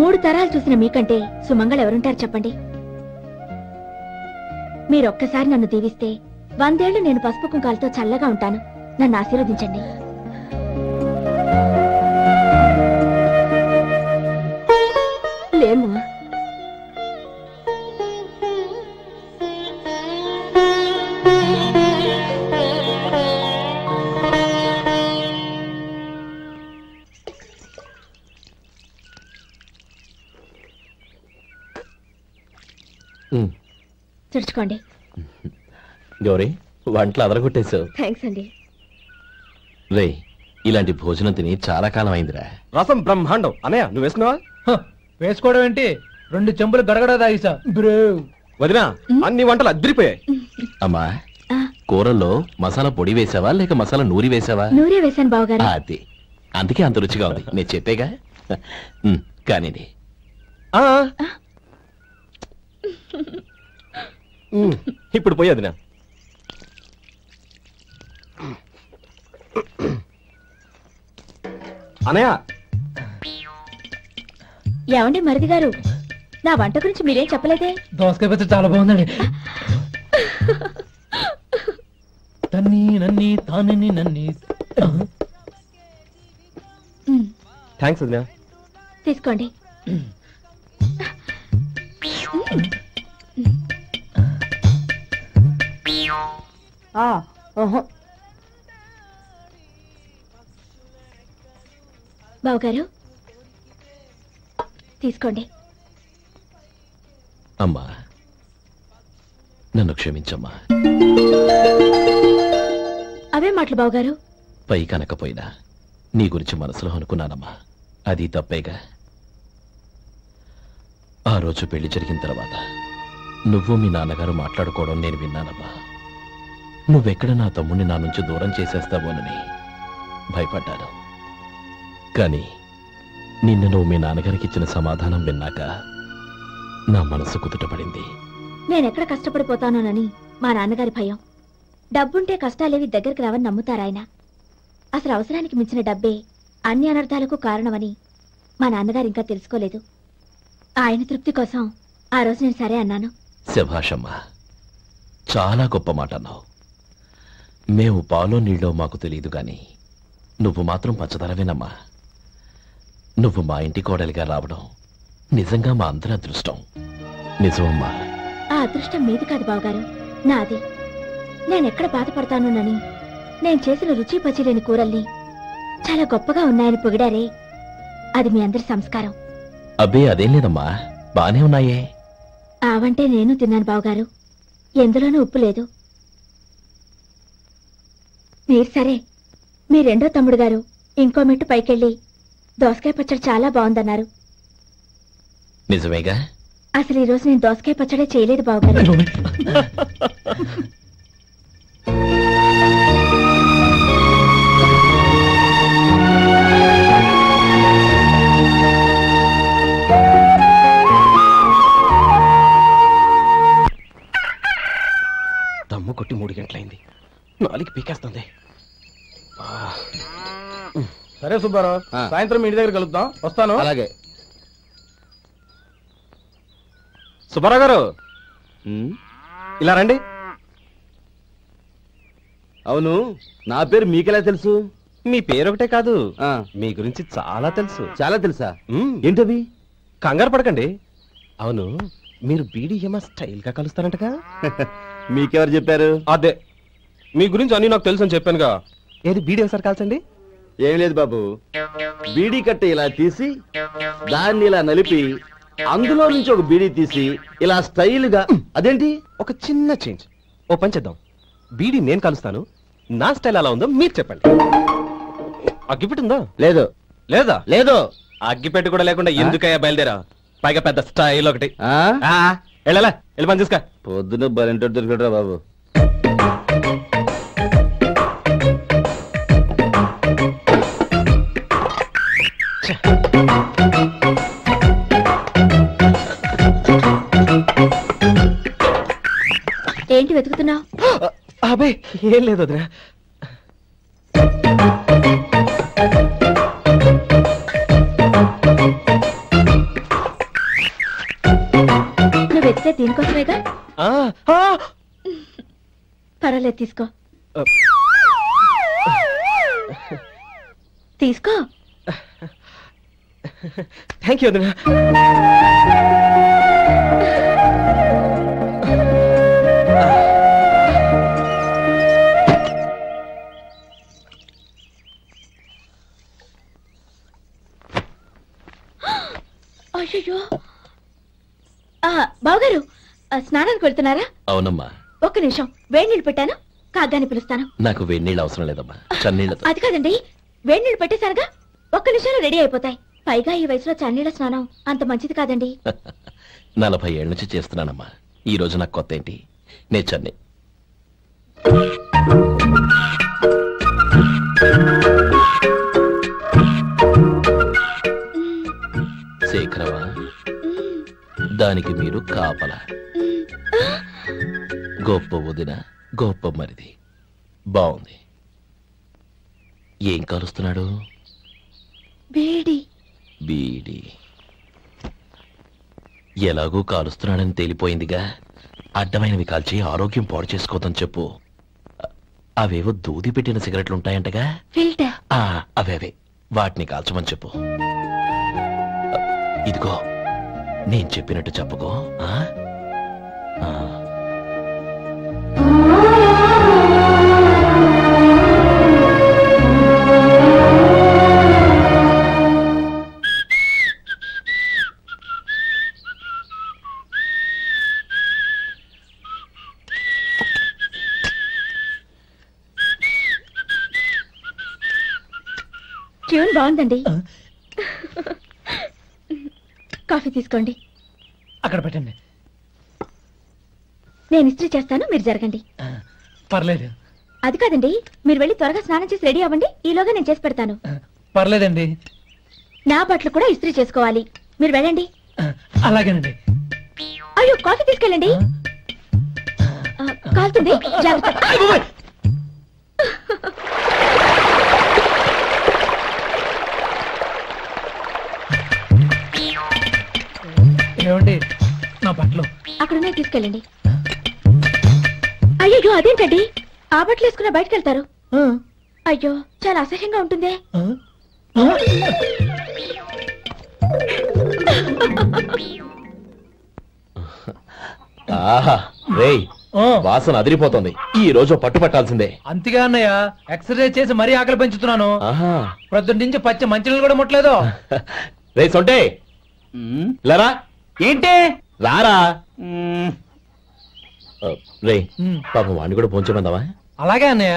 3 తరాలు చూసిన మీకంటే సుమంగళ ఎవరుంటారు చెప్పండి? మీరొక్కసారి నన్ను దీవిస్తే 100 ఏళ్లు నేను పసుపు కుంకాలతో చల్లగా ఉంటాను. నన్ను ఆశీర్వదించండి. లేమ్మా, తుడుచుకోండి. గౌరీ, వంటలు అదరగొట్టేశావు. థ్యాంక్స్ అండి. రే, ఇలాంటి భోజనం తిని చాలా కాలం అయిందిరా. రసం బ్రహ్మాండం. అనయ్య నువ్వు వేసుకున్నావా? వేసుకోవడం ఏంటి, 2 చెంబులు గడగడ తాగిసా. వదినా, అన్ని వంటలు అద్దరిపోయాయి. అమ్మా, కూరల్లో మసాలా పొడి వేసావా లేక మసాలా నూరి వేసావా? నూరే వేశాను బావగారు. అది అందుకే అంత రుచిగా ఉంది. నేను చెప్పేగా. కానీ ఇప్పుడు పోయి వదినా. అనయ్య, ఏమండి మరిది గారు, నా వంట గురించి మీరేం చెప్పలేదే? దోసకాయ పచ్చడి చాలా బాగుందండి. తన్ని నన్ని తానని నన్ని. థ్యాంక్స్ వదినా. తీసుకోండి. బావగారు తీసుకోండి. అమ్మా, నన్ను క్షమించమ్మా. అవే మాటలు బావగారు. పై కనకపోయినా నీ గురించి మనసులో అనుకున్నానమ్మా. అది తప్పేగా. ఆ రోజు పెళ్లి జరిగిన తర్వాత నువ్వు మీ నాన్నగారు మాట్లాడుకోవడం నేను విన్నానమ్మా. నువ్వెక్కడ నా తమ్ముడిని నా నుంచి దూరం చేసేస్తావోనని భయపడ్డాను. కానీ నిన్న నువ్వు మీ నాన్నగారికి ఇచ్చిన సమాధానం విన్నాక నా మనసు కుదుటపడింది. నేనెక్కడ కష్టపడిపోతానోనని మా నాన్నగారి భయం. డబ్బుంటే కష్టాలేవి దగ్గరికి రావని నమ్ముతారాయన. అసలు అవసరానికి మించిన డబ్బే అన్ని అనర్థాలకు కారణమని మా నాన్నగారు ఇంకా తెలుసుకోలేదు. ఆయన తృప్తి కోసం ఆ రోజు నేను సరే అన్నాను. శభాషమ్మా, చాలా గొప్ప మాట అన్నావు. మేము పాలో నీళ్ళో మాకు తెలియదు గాని నువ్వు మాత్రం పచ్చదనవేనమ్మా. నువ్వు మా ఇంటి కోడలిగా రావడం నిజంగా మా అందరి అదృష్టం. నిజమమ్మా. ఆ అదృష్టం మీది కాదు బావగారు, నాది. నేనెక్కడ బాధపడతానోనని నేను చేసిన రుచి పచిలేని కూరల్ని చాలా గొప్పగా ఉన్నాయని పొగిడారే, అది మీ అందరి సంస్కారం. అబ్బే అదేం లేదమ్మా, బానే ఉన్నాయే. ఆవంటే నేను తిన్నాను బావగారు, ఎందులోనూ ఉప్పు లేదు. మీరు సరే, మీ రెండో తమ్ముడు గారు ఇంకో మెట్టు పైకెళ్ళి దోసకాయ పచ్చడి చాలా బాగుందన్నారు. నిజమేగా? అసలు ఈరోజు నేను దోసకాయ పచ్చడే చేయలేదు బావగారు. దమ్ము కొట్టి 3 గంటలైంది, 4 పీకేస్తుంది. సరే సుబ్బారావు, సాయంత్రం ఇంటి దగ్గర కలుద్దాం. వస్తాను. అలాగే. సుబ్బారావు గారు ఇలా రండి. అవును, నా పేరు మీకెలా తెలుసు? మీ పేరు ఒకటే కాదు, మీ గురించి చాలా తెలుసు. చాలా తెలుసా? ఏంటవి? కంగారు పడకండి. అవును, మీరు బీడీఎంఆ స్టైల్ గా కలుస్తారంటగా? మీకెవరు చెప్పారు? అదే, మీ గురించి అన్ని నాకు తెలుసు అని చెప్పానుగా. ఏది బీడీ ఒకసారి కాల్చండి. ఏం లేదు బాబు, బీడీ కట్ట ఇలా తీసి దాన్ని ఇలా నలిపి అందులో నుంచి ఒక బీడీ తీసి ఇలా స్టైల్ గా. అదేంటి? ఒక చిన్న చేంజ్. ఓ పని చేద్దాం, బీడీ నేను కలుస్తాను, నా స్టైల్ అలా ఉందో మీరు చెప్పండి. అగ్గిపెట్టి ఉందా? లేదు. లేదా? లేదు. అగ్గిపెట్టి కూడా లేకుండా ఎందుకయ్యా బయలుదేరా? పైగా పెద్ద స్టైల్ ఒకటి. వెళ్ళాలా, వెళ్ళి పని చూసుకో. పొద్దున బలంటో దొరికడరా బాబు. ఏంటి వెతుకుతున్నావు? అబే ఏం లేదు వదినా. నువ్వు వెతికే దీనికోసమేగా. పర్వాలేదు, తీసుకో తీసుకో. థ్యాంక్ యూ వదినా. అయ్యో, బావగారు స్నానానికి వెళ్తున్నారా? అవునమ్మా. ఒక్క నిమిషం, వేడి నీళ్ళు పెట్టాను, కాగ్గాని పిలుస్తాను. నాకు వేడి నీళ్ళు అవసరం లేదమ్మా, చన్నీళ్ళతో. అది కాదండి, వేడి నీళ్ళు పెట్టేశానుగా, ఒక్క నిమిషంలో రెడీ అయిపోతాయి. పైగా ఈ వయసులో చన్నీళ్ళ స్నానం అంత మంచిది కాదండి. 40 ఏళ్ళ నుంచి చేస్తున్నానమ్మా, ఈ రోజు నాకు కొత్త ఏంటి? నే చన్ని. శేఖరవా, దానికి మీరు కాపల. గొప్ప వదిన, గొప్ప మరిది. బాగుంది. ఏం కాలుస్తున్నాడు? బీడి. బీడి ఎలాగూ కాలుస్తున్నాడని తేలిపోయిందిగా. అడ్డమైనవి కాల్చి ఆరోగ్యం పాడు చేసుకోదని చెప్పు. అవేవో దూది పెట్టిన సిగరెట్లు ఉంటాయంటగా, ఫిల్టర్. అవే వాటిని కాల్చమని చెప్పు. ఇదిగో నేను చెప్పినట్టు చెప్పుకో. ట్యూన్ బాగుందండి. కాఫీ తీసుకోండి. అక్కడ పెట్టండి. నేను ఇస్త్రీ చేస్తాను, మీరు జరగండి. పర్లేదు. అది కాదండి, మీరు వెళ్ళి త్వరగా స్నానం చేసి రెడీ అవ్వండి, ఈలోగా నేను చేసి పెడతాను. పర్లేదండి. నా బట్టలు కూడా ఇస్త్రీ చేసుకోవాలి, మీరు వెళ్ళండి. అలాగేనండి. అయ్యో, కాఫీ తీసుకెళ్ళండి. కాలుతుంది, జాగ్రత్త. ఏమండి, నా బట్టలు అక్కడున్నాయి, తీసుకెళ్ళండి. అయ్యో, అదేంటండి ఆ బట్టలు వేసుకున్న బయటకు వెళ్తారు? అయ్యో, చాలా అసహ్యంగా ఉంటుందే. ఆహా రేయ్, వాసన అదిరిపోతుంది. ఈ రోజు పట్టు పట్టాల్సిందే. అంతగా అన్నయ్య, ఎక్సర్సైజ్ చేసి మరీ ఆకలి పెంచుతున్నాను. ప్రొద్దున నుంచి పచ్చ మంచినీళ్ళు కూడా ముట్టలేదు. రే సొంటే, లేరా. ఏంటి? రారా. రే పాపం వాడిని కూడా పోంచమందావా? అలాగే అన్నయ్య.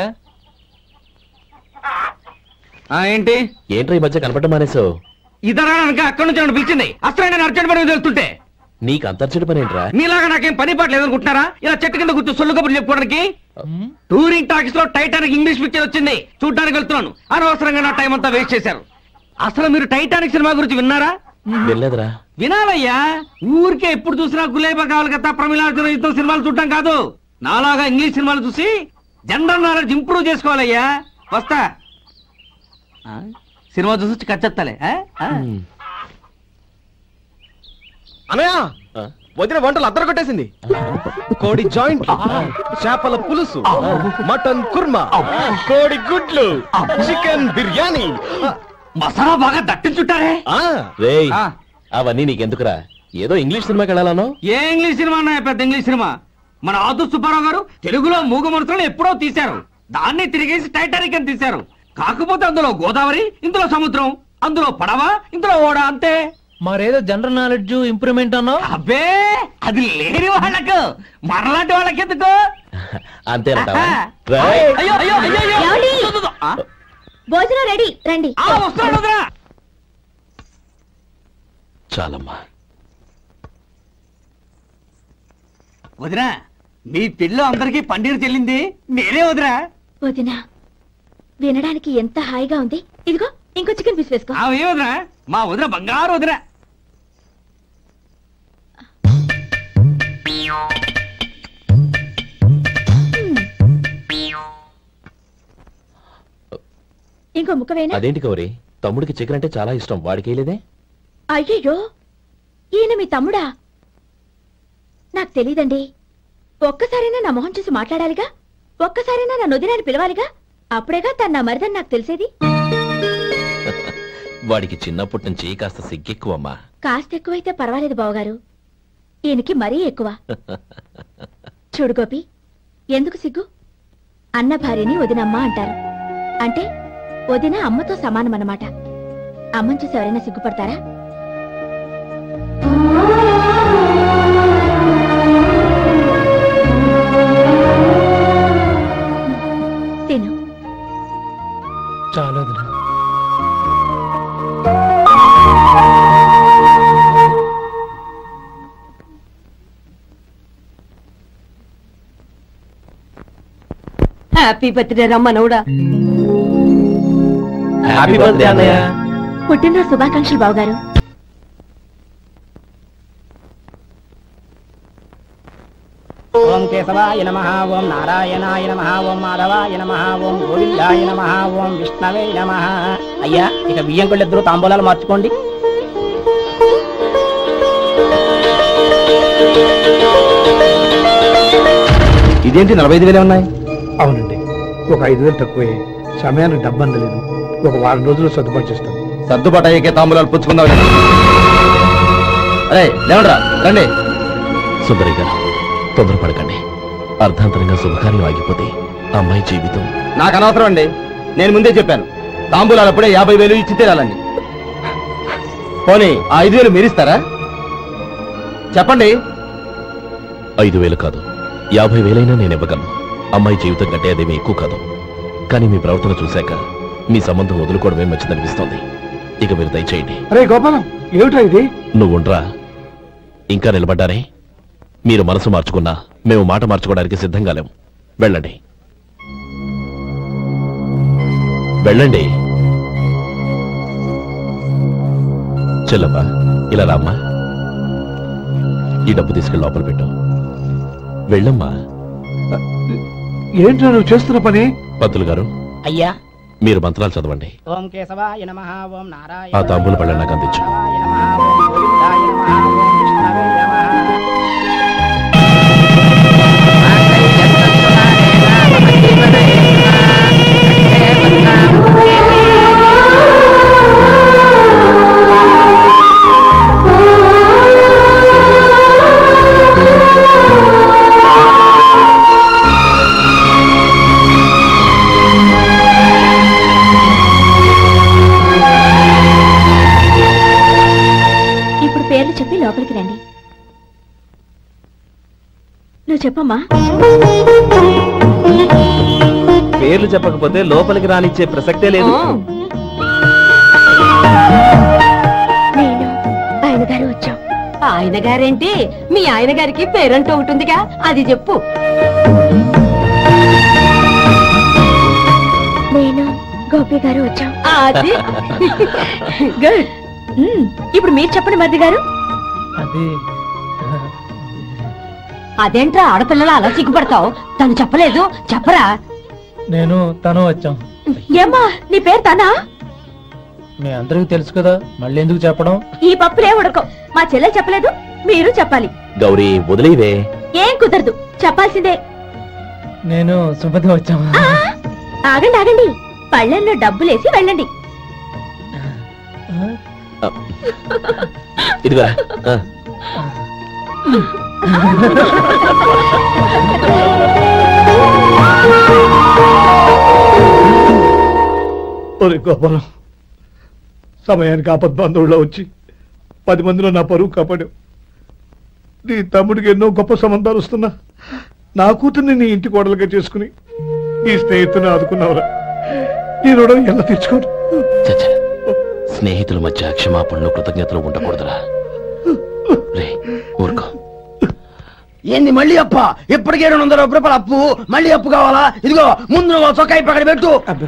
ఏంటి ఏంట్రా ఈ మధ్య కనపడటం మానేసావు? ఇద్దరా అక్కడి నుంచి నన్ను పిలిచింది. అసలు నేను అర్జెంట్ పని తెలుస్తుంటే నీకు అంతర్చడి పని ఏంట్రా? మీలాగా నాకేం పని పాట లేదనుకుంటున్నారా? ఇలా చెట్టు కింద కూర్చో సొల్లు కబుర్లు చెప్పుకోవడానికి. టూరింగ్ టాకీస్ లో టైటానిక్ ఇంగ్లీష్ పిక్చర్ వచ్చింది, చూడ్డానికి వెళ్తున్నాను. అనవసరంగా నా టైం అంతా వేస్ట్ చేశారు. అసలు మీరు టైటానిక్ సినిమా గురించి విన్నారా? వెళ్ళలేదురా. వినాలయ్యా. ఊరికే ఎప్పుడు చూసినా గులేబా కావాలి కదా, ప్రమిళార్జున యుద్ధం సినిమాలు చూడటం కాదు. నాలాగా ఇంగ్లీష్ సినిమాలు చూసి జనరల్ నాలెడ్జ్ ఇంప్రూవ్ చేసుకోవాలయ్యా. వస్తా. సినిమా చూసి కచ్చెత్తాలే. అనయా, వదిన వంటలు అద్దరు కొట్టేసింది. కోడి జాయింట్, చేపల పులుసు, మటన్ కుర్మా, కోడి గుడ్లు, చికెన్ బిర్యానీ, మసాలా బాగా దట్టించుంటారే. రేయ్, అవన్నీ నీకెందుకురా? ఏదో ఇంగ్లీష్ సినిమాకి వెళ్ళాలను. ఏ ఇంగ్లీష్ సినిమా అన్నాయా? పెద్ద ఇంగ్లీష్ సినిమా. మన ఆదు సుబ్బారావు గారు తెలుగులో మూగ మనుషులను ఎప్పుడో తీశారు. దాన్ని తిరిగేసి టైటానిక్ అని తీశారు. కాకపోతే అందులో గోదావరి, ఇందులో సముద్రం, అందులో పడవ, ఇందులో ఓడ, అంతే. మరేదో జనరల్ నాలెడ్జ్ ఇంప్రూవ్మెంట్ అన్నా? అబ్బే, అది లేని వాళ్ళకు, మరలాంటి వాళ్ళకి ఎందుకు? అంతేనంటావా? అయ్యో అయ్యో అయ్యో, భోజనం రెడీ, రండి. చాలమ్మా. వదినా, మీ పిల్ల అందరికీ పన్నీరు చెల్లింది నేనే వదినా. వదినా, వినడానికి ఎంత హాయిగా ఉంది. ఇదిగో ఇంకో చికెన్ పీస్ వేసుకో. ఏ వదినా, మా వదిన బంగారు వదినా. ఇంకో ముక్క వేనా? అదేంటి కౌరి, తమ్ముడికి చికెన్ అంటే చాలా ఇష్టం, వాడికి వేయలేదే? అయ్యయ్యో, ఈయన మీ తమ్ముడా? నాకు తెలీదండి. ఒక్కసారైనా నా మొహం చూసి మాట్లాడాలిగా, ఒక్కసారైనా నా నొదినాన్ని పిలవాలిగా, అప్పుడేగా తన నా మరిదని నాకు తెలిసేది. వాడికి చిన్నప్పటి నుంచి కాస్త సిగ్గెక్కువమ్మా. కాస్త ఎక్కువైతే పర్వాలేదు బావగారు, ఈయనకి మరీ ఎక్కువ. చూడు గోపి, ఎందుకు సిగ్గు? అన్న భార్యని వదినమ్మ అంటారు. అంటే వదిన అమ్మతో సమానమన్నమాట. అమ్మని చూసి ఎవరైనా సిగ్గుపడతారా? తిను. చాలా వదినా. హ్యాపీ బర్త్డే రమ్మనవుడా. హ్యాపీ బర్త్డే అన్నయ్య. పుట్టినరోజు శుభాకాంక్షలు బావగారు. ఓం కేశవాయ నమః, ఓం నారాయణాయ నమః, ఓం మాధవాయ నమః, ఓం గోవిందాయ నమః, ఓం విష్ణవే నమః. అయ్యా, ఇక బియ్యం కొళ్ళిద్దరూ తాంబూలాలు మార్చుకోండి. ఇదేంటి 45,000 ఉన్నాయి? అవునండి, ఒక 5,000 తక్కువే. సమయానికి డబ్బు అందలేదు. ఒక వారం రోజులు సర్దుబాటు చేస్తాను. సర్దుబాటు అయ్యాకే తాంబూలాలు పుచ్చుకుందాం. అరే లేవండ్రా, రండి. సుందరి గారు, తొందరపడకండి. అర్ధాంతరంగా శుభకార్యం ఆగిపోతే అమ్మాయి జీవితం. నాకు అనవసరం అండి, నేను ముందే చెప్పాను. తాంబూలాలు అప్పుడే 50,000 ఇచ్చి తీరాలండి. పోనీ ఆ 5,000 మీరిస్తారా? చెప్పండి. 5,000 కాదు, 50,000 నేను ఇవ్వగలను. అమ్మాయి జీవితం కంటే అదేమీ ఎక్కువ కాదు. కానీ మీ ప్రవర్తన చూశాక మీ సంబంధం వదులుకోవడమే మంచిదనిపిస్తోంది. ఇక మీరు దయచేయండి. అరే గోపాలం, ఏమిట్రా ఇది? నువ్వుండ్రా. ఇంకా నిలబడ్డారే? మీరు మనసు మార్చుకున్నా మేము మాట మార్చుకోవడానికి సిద్ధంగా లేము. వెళ్ళండి, వెళ్ళండి. చెల్లమ్మా, ఇలా రామ్మా. ఈ డబ్బు తీసుకెళ్ళి లోపల పెట్టు. వెళ్ళమ్మా. ఏంట్రా నువ్వు చేస్తున్న పని? పంతులు గారు, అయ్యా మీరు మంత్రాలు చదవండి. ఓం కేశవాయ నమః, ఓం నారాయణ ఆ తాంబూల పళ్ళ నాకు అందించు. పేర్లు చెప్పి లోపలికి రండి. నువ్వు చెప్పమ్మా. పేర్లు చెప్పకపోతే లోపలికి రానిచ్చే ప్రసక్తే లేదు. నేను ఆయన గారు వచ్చాం. ఆయన గారేంటి? మీ ఆయన గారికి పేరంటూ ఉంటుందిగా, అది చెప్పు. నేను గోపి గారు వచ్చాం. అది గుడ్. ఇప్పుడు మీరు చెప్పండి మరిది గారు. అదేంట్రా ఆడపిల్లలు అలా సిగ్గుపడతావు? తను చెప్పలేదు, చెప్పరా. నేను తను వచ్చాం. ఏమ్మా నీ పేరు తనా? మీ అందరికీ తెలుసు కదా, మళ్ళీ ఎందుకు చెప్పడం? ఈ పప్పులే ఉడకం. మా చెల్లెలు చెప్పలేదు, మీరు చెప్పాలి. గౌరీ వదిలేవే. ఏం కుదరదు, చెప్పాల్సిందే. నేను సుమతి వచ్చాం. ఆగండి ఆగండి, పళ్ళెంలో డబ్బులేసి వెళ్ళండి. ఇదిగా ఒరే గోపాలం, సమయానికి ఆపద్బాంధవుల్లో వచ్చి 10 మందిలో నా పరువు కాపాడావు. నీ తమ్ముడికి ఎన్నో గొప్ప సంబంధాలు వస్తున్నా నా కూతుర్ని నీ ఇంటి కోడలుగా చేసుకుని నీ స్నేహితుని ఆదుకున్నావురా. ఈ రుణం ఎలా తీర్చుకోరు? స్నేహితుల మధ్య క్షమాపణలు కృతజ్ఞతలు ఉండకూడదురా. రే ఊరుకో. ఏంది మళ్ళీ అప్ప? ఇప్పటికే 200 రూపాయల అప్పు, మళ్ళీ అప్పు కావాలా? ఇదిగో ముందు చొక్కాయి పక్కన పెట్టు. అబ్బే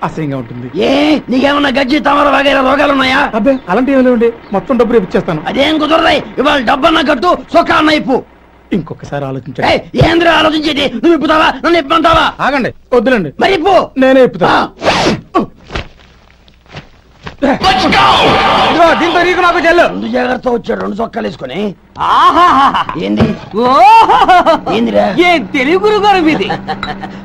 అసహ్యంగా ఉంటుంది. ఏ నీకేమన్నా గజ్జి తమర వగైరా రోగాలు ఉన్నాయా? అబ్బే అలాంటి ఏమి లేవండి, మొత్తం డబ్బు రేపు ఇచ్చేస్తాను. అదేం కుదరదాయి. ఇవాళ డబ్బన్నా కట్టు, చొక్కా అన్న ఇప్పు. ఇంకొకసారి ఆలోచించండి. ఏంద్ర ఆలోచించేది? నువ్వు ఇప్పుతావా, నన్ను ఇప్పమంటావా? ఆగండి, వద్దులండి. మరి ఇప్పు. నేనే ఇప్పుతా. దీంతో నీకు నాకు చెల్లు. 2 జాగ్రత్త వచ్చాడు, 2 చొక్కాలు వేసుకొని. ఏంది ఏందిరా? ఏ తెలుగు గారు మీది?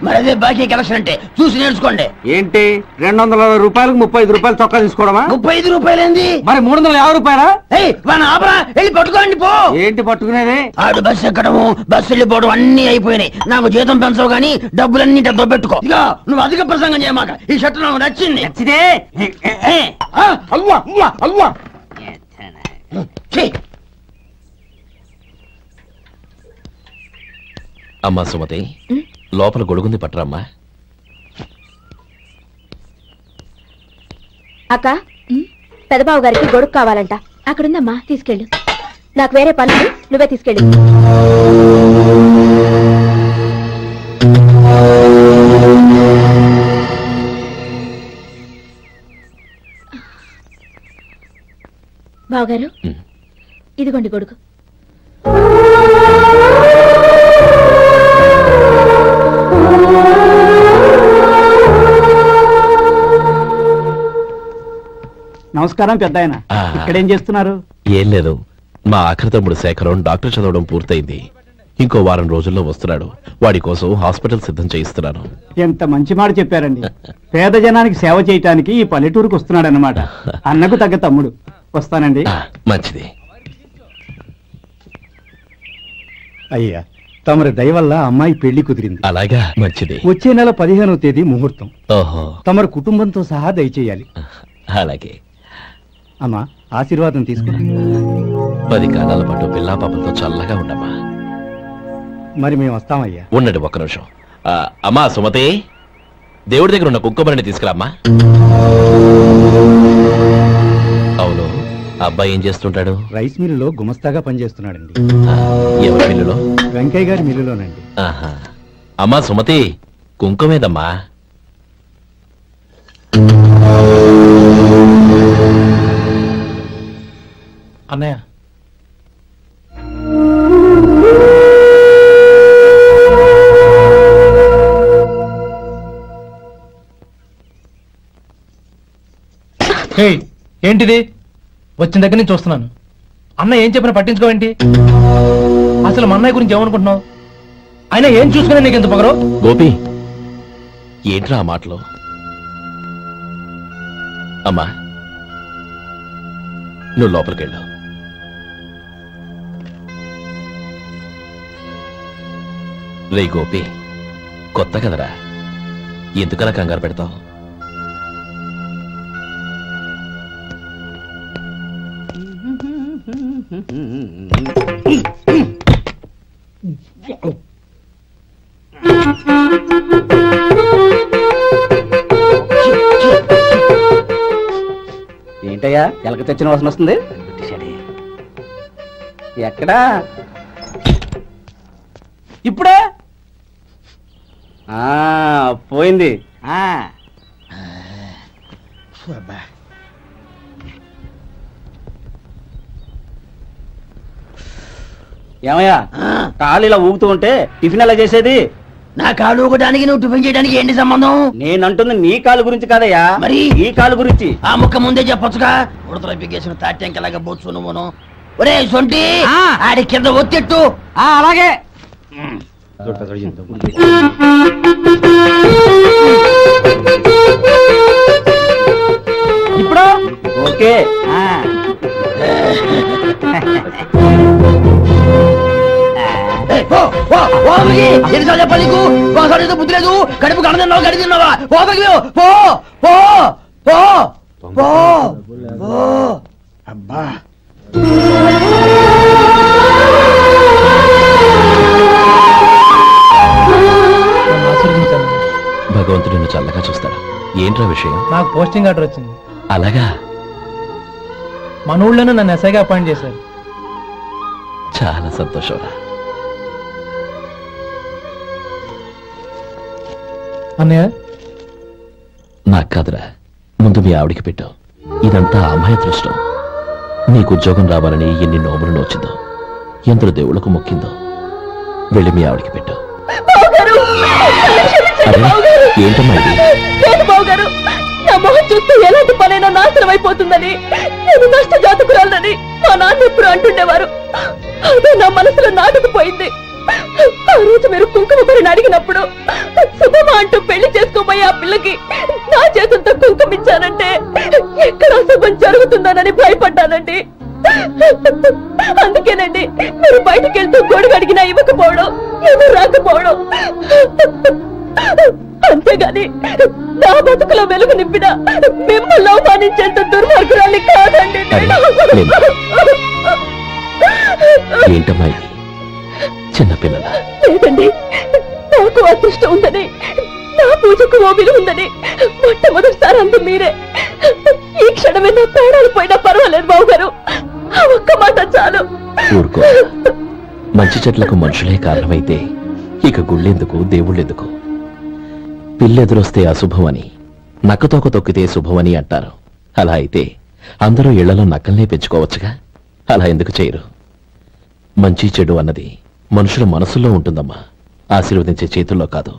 మరి అదే బాకీ కలెక్షన్ అంటే చూసి నేర్చుకోండి. ఏంటి 260 రూపాయలకు 35 రూపాయలు చొక్కా తీసుకోవడమా? 35 రూపాయలు ఏంది? మరి 350 రూపాయలా? ఆపరా, వెళ్ళి పట్టుకోండి పో. ఏంటి పట్టుకునేది? ఆడు బస్సు ఎక్కడము, బస్సు వెళ్ళిపోవడం అన్ని అయిపోయినాయి. నాకు జీతం పెంచవు గానీ డబ్బులన్నీ డబ్బు పెట్టుకో. ఇక నువ్వు అధిక ప్రసంగం చేయమాక. ఈ షర్ట్ నాకు నచ్చింది. నచ్చితే అల్వా అల్వా అల్వా. అమ్మా సుమతి, లోపల గొడుగుంది పట్టరమ్మా. అక్క, పెదబాబు గారికి గొడుగు కావాలంట. అక్కడుందమ్మా, తీసుకెళ్ళు. నాకు వేరే పనులు, నువ్వే తీసుకెళ్ళు. బావగారు, ఇదిగోండి గొడుగు. నమస్కారం పెద్దాయన. ఇక్కడేం చేస్తున్నారు? ఏం లేదు, మా ఆఖరి తమ్ముడు శేఖరం డాక్టర్ చదవడం పూర్తయింది. ఇంకో వారం రోజుల్లో వస్తున్నాడు. వాడి కోసం హాస్పిటల్ సిద్ధం చేయిస్తున్నాను. ఎంత మంచి మాట చెప్పారండి. పేద జనానికి సేవ చేయటానికి ఈ పల్లెటూరుకు వస్తున్నాడు అన్నమాట. అన్నకు తగ్గ తమ్ముడు. వస్తానండి. మంచిది. అయ్యా, తమరి దయ వల్ల అమ్మాయి పెళ్లి కుదిరింది. అలాగా, మంచిది. వచ్చే నెల 15వ తేదీ ముహూర్తం. ఓహో. తమరి కుటుంబంతో సహా దయచేయాలి. అలాగే. అమ్మా, ఆశీర్వాదం తీసుకున్నా. 10 కాలాల పాటు పిల్లా పాపలతో చల్లగా ఉండమ్మా. మరి మేము వస్తామయ్యా. ఉండండి ఒక్క నిమిషం. అమ్మా సుమతి, దేవుడి దగ్గర ఉన్న కుక్కబరిని తీసుకురామ్మా. అవును, అబ్బాయి ఏం చేస్తుంటాడు? రైస్ మిల్లులో గుమస్తాగా పనిచేస్తున్నాడండి. ఎవరి మిల్లులో? వెంకయ్య గారి మిల్లులోనండి. ఆహా. అమ్మా సుమతి, కుంకుమేదమ్మా? అన్నయ్య, ఏంటిది? వచ్చిన దగ్గర నుంచి చూస్తున్నాను. అన్న ఏం చెప్పినా పట్టించుకోవేంటి? అసలు మా అన్నయ్య గురించి ఏమనుకుంటున్నావు? అయినా ఏం చూసుకున్నా నీకు ఎంత పొగరు? గోపి, ఏంట్రా ఆ మాటలు? అమ్మా, నువ్వు లోపలికెళ్ళు. రే గోపి, కొత్త కదరా, ఎందుకలా కంగారు పెడతావు? ఏంటయ్యా ఎలక తెచ్చిన వాసన వస్తుంది? ఎక్కడా? ఇప్పుడే పోయింది. ఏమయ్యా, కాలు ఇలా ఊగుతూ ఉంటే టిఫిన్ ఎలా చేసేది? నా కాలు ఊగడానికి నువ్వు టిఫిన్ చేయడానికి ఏంటి సంబంధం? నేనంటుంది నీ కాలు గురించి కాదయ్యా, మరి ఈ కాలు గురించి. ఆ ముక్క ముందే చెప్పొచ్చుగా. ఉడతలో పిగేసిన తాట్యంకలాగా బొచ్చు నువ్వును. ఒరే సొంటి, ఆడి కింద ఒత్తిట్టు. అలాగే. ఇప్పుడు ఓకే. ఎన్నిసార్లు చెప్పాలి నీకు? ఒకసారి బుద్ధి లేదు. కడుపు కడ తిన్నావు, గడి తిన్నావా? పో పో పో పో పో. అబ్బా, భగవంతుడు నిన్ను చల్లగా చూస్తాడు. ఏంట్రా విషయం? నాకు పోస్టింగ్ ఆర్డర్ వచ్చింది. అలాగా? మన ఊళ్ళోనే నన్ను ఎస్ఐగా అపాయింట్ చేశారు. చాలా సంతోషంరా. అన్నయ్య, నాకు కాదురా, ముందు మీ ఆవిడికి పెట్టావు. ఇదంతా అమ్మాయి దృష్టం. నీకు ఉద్యోగం రావాలని ఎన్ని నోములు నోచిందో, ఎందరు దేవుళ్లకు మొక్కిందో. వెళ్ళి మీ ఆవిడికి పెట్టావు. ఏంటమ్మా ఇది? నా మొహం చూస్తే ఎలాంటి పనైనా నాశనం అయిపోతుందని, నేను నష్ట జాతకురాలని మా నాన్న ఎప్పుడు అంటుండేవారు. అదే నా మనసులో నాటుకుపోయింది. ఆ రోజు మీరు కుంకుమ బరిని అడిగినప్పుడు శుభమా అంటూ పెళ్లి చేసుకోబోయే ఆ పిల్లకి నా చేతులతో కుంకుమ ఇచ్చానంటే ఎక్కడ శుభం జరుగుతుందోనని భయపడ్డానండి. అందుకేనండి మీరు బయటకు వెళ్తూ గొడుగు అడిగినా ఇవ్వకపోవడం, ఎవరు రాకపోవడం. అంతేగాని నా బతుకులో వెలుగు నింపిన మిమ్మల్ని అవమానించేంత దుర్మార్గురాలి కాదండి. ఏంటమ్మా చిన్నపిల్లల? లేదండి, నాకు అదృష్టం ఉందని, నా పూజకు ఓ విలువ ఉందని మొట్టమొదటిసారి అంది మీరే. ఈ క్షణమే నా ప్రాణాలు పోయినా పర్వాలేదు బాబు గారు. ఆ ఒక్క మాట చాలు. ఊరుకో. మంచి చెట్లకు మనుషులే కారణమైతే ఇక గుళ్ళెందుకు, దేవుళ్ళెందుకు? పిల్లెదురొస్తే అశుభమని, నక్కతోక తొక్కితే శుభమని అంటారు. అలా అయితే అందరూ ఇళ్లలో నక్కల్నే పెంచుకోవచ్చుగా. అలా ఎందుకు చేయరు? మంచి చెడు అన్నది మనుషుల మనసుల్లో ఉంటుందమ్మా, ఆశీర్వదించే చేతుల్లో కాదు.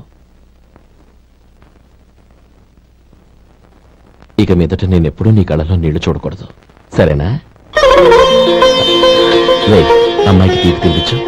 ఇక మీదట నేనెప్పుడూ నీ కళ్ళలో నీళ్లు చూడకూడదు, సరేనా? అమ్మాయికి తీపి తినిపించు.